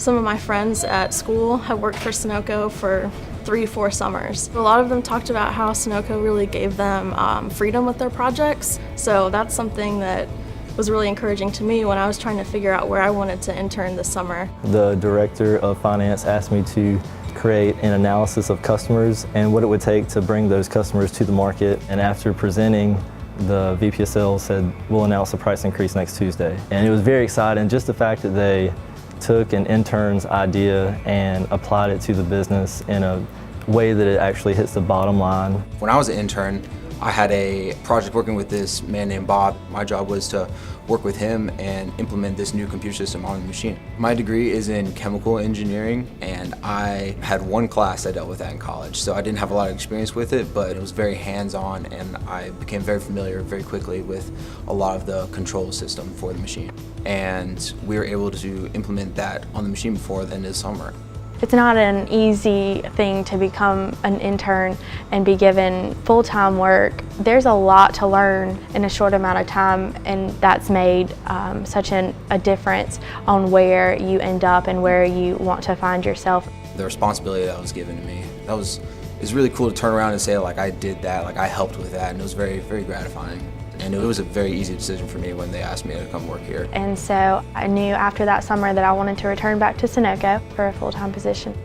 Some of my friends at school have worked for Sunoco for 3-4 summers. A lot of them talked about how Sunoco really gave them freedom with their projects, so that's something that was really encouraging to me when I was trying to figure out where I wanted to intern this summer. The director of finance asked me to create an analysis of customers and what it would take to bring those customers to the market, and after presenting, the VP of Sales said, "We'll announce a price increase next Tuesday." And it was very exciting, just the fact that they took an intern's idea and applied it to the business in a way that it actually hits the bottom line. When I was an intern, I had a project working with this man named Bob. My job was to work with him and implement this new computer system on the machine. My degree is in chemical engineering, and I had one class I dealt with that in college, so I didn't have a lot of experience with it, but it was very hands-on, and I became very familiar very quickly with a lot of the control system for the machine. And we were able to implement that on the machine before the end of the summer. It's not an easy thing to become an intern and be given full-time work. There's a lot to learn in a short amount of time, and that's made such a difference on where you end up and where you want to find yourself. The responsibility that was given to me, it's really cool to turn around and say, like, I did that, like I helped with that, and it was very, very gratifying. And it was a very easy decision for me when they asked me to come work here. And so I knew after that summer that I wanted to return back to Sunoco for a full-time position.